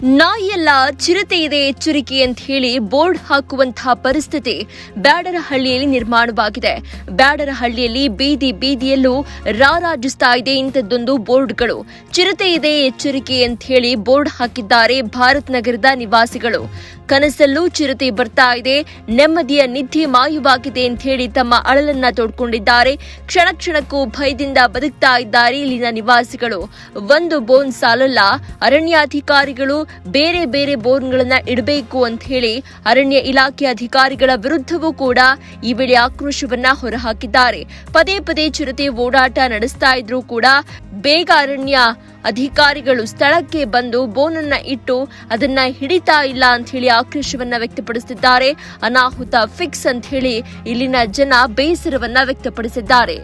ನಾಯಿಯಲ್ಲ ಚಿರತೆ ಇದೆ ಎಚ್ಚರಿಕೆ ಅಂತ ಹೇಳಿ ಬೋರ್ಡ್ ಹಾಕುವಂತಹ ಪರಿಸ್ಥಿತಿ ಬ್ಯಾಡರಹಳ್ಳಿಯಲ್ಲಿ ನಿರ್ಮಾಣವಾಗಿದೆ. ಬ್ಯಾಡರಹಳ್ಳಿಯಲ್ಲಿ ಬೀದಿ ಬೀದಿಯಲ್ಲೂ ರಾರಾಜಿಸ್ತಾ ಇದೆ ಇಂಥದ್ದೊಂದು ಬೋರ್ಡ್ಗಳು. ಚಿರತೆ ಇದೆ ಎಚ್ಚರಿಕೆ ಅಂತ ಹೇಳಿ ಬೋರ್ಡ್ ಹಾಕಿದ್ದಾರೆ ಭಾರತ್ ನಗರದ ನಿವಾಸಿಗಳು. ಕನಸಲ್ಲೂ ಚಿರತೆ ಬರ್ತಾ ಇದೆ, ನೆಮ್ಮದಿಯ ನಿದ್ದೆ ಮಾಯವಾಗಿದೆ ಅಂತ ಹೇಳಿ ತಮ್ಮ ಅಳಲನ್ನ ತೋಡ್ಕೊಂಡಿದ್ದಾರೆ. ಕ್ಷಣ ಕ್ಷಣಕ್ಕೂ ಭಯದಿಂದ ಬದುಕ್ತಾ ಇದ್ದಾರೆ ಇಲ್ಲಿನ ನಿವಾಸಿಗಳು. ಒಂದು ಬೋನ್ ಸಾಲಲ್ಲ, ಅರಣ್ಯಾಧಿಕಾರಿಗಳು ಬೇರೆ ಬೇರೆ ಬೋನ್ಗಳನ್ನ ಇಡಬೇಕು ಅಂತ ಹೇಳಿ ಅರಣ್ಯ ಇಲಾಖೆ ಅಧಿಕಾರಿಗಳ ವಿರುದ್ಧವೂ ಕೂಡ ಈ ವೇಳೆ ಆಕ್ರೋಶವನ್ನ ಹೊರಹಾಕಿದ್ದಾರೆ. ಪದೇ ಪದೇ ಚಿರತೆ ಓಡಾಟ ನಡೆಸ್ತಾ ಇದ್ರೂ ಕೂಡ ಬೇಗ ಅರಣ್ಯ ಅಧಿಕಾರಿಗಳು ಸ್ಥಳಕ್ಕೆ ಬಂದು ಬೋನನ್ನ ಇಟ್ಟು ಅದನ್ನ ಹಿಡಿತಾ ಇಲ್ಲ ಅಂತ ಹೇಳಿ ಆಕ್ರೋಶವನ್ನ ವ್ಯಕ್ತಪಡಿಸಿದ್ದಾರೆ. ಅನಾಹುತ ಫಿಕ್ಸ್ ಅಂತ ಹೇಳಿ ಇಲ್ಲಿನ ಜನ ಬೇಸರವನ್ನ ವ್ಯಕ್ತಪಡಿಸಿದ್ದಾರೆ.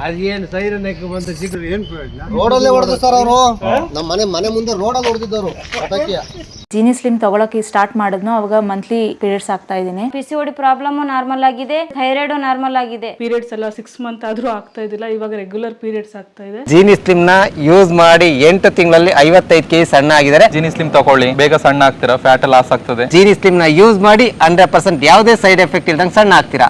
ಅದೇನು ಸೈರನ್ ಬಂತ ಸಿಕ್ಕರು ಏನು ಪ್ರಯೋಜನ? ರೋಡಲ್ಲೇ ಹೊಡೆದ್ರು ಸರ್ ಅವರು. ನಮ್ಮ ಮನೆ ಮುಂದೆ ರೋಡಲ್ಲಿ ಹೊಡೆದಿದ್ದವರು. ಜೀನಿ ಸ್ಲಿಮ್ ತಗೊಳಕ್ಕೆ ಸ್ಟಾರ್ಟ್ ಮಾಡಿದ್ನು ಅವಾಗ ಮಂತ್ಲಿ ಪೀರಿಯಡ್ಸ್ ಆಗ್ತಾ ಇದ್ದೀನಿ. PCOD ಪ್ರಾಬ್ಲಮ್ ನಾರ್ಮಲ್ ಆಗಿದೆ, ಥೈರಾಯ್ಡ್ ನಾರ್ಮಲ್ ಆಗಿದೆ. ಪೀರಿಯಡ್ಸ್ ಎಲ್ಲ 6 ಮಂತ್ ಆದ್ರೂ ಆಗ್ತಾ ಇದ್ದಿಲ್ಲ, ಇವಾಗ ರೆಗ್ಯುಲರ್ ಪೀರಿಯಡ್ಸ್ ಆಗ್ತಾ ಇದೆ. ಜೀನಿ ಸ್ಲಿಮ್ ನ ಯೂಸ್ ಮಾಡಿ 8 ತಿಂಗಳಲ್ಲಿ 55 kg ಸಣ್ಣ ಆಗಿದ್ದಾರೆ. ಜೀನಿ ಸ್ಲಿಮ್ ತಗೊಳ್ಳಿ, ಬೇಗ ಸಣ್ಣ ಆಗ್ತೀರಾ, ಫ್ಯಾಟ್ ಲಾಸ್ ಆಗ್ತದೆ. ಜೀನಿ ಸ್ಲಿಮ್ ನ ಯೂಸ್ ಮಾಡಿ 100% ಯಾವುದೇ ಸೈಡ್ ಎಫೆಕ್ಟ್ ಇಲ್ದಂಗೆ ಸಣ್ಣ ಆಗ್ತೀರಾ.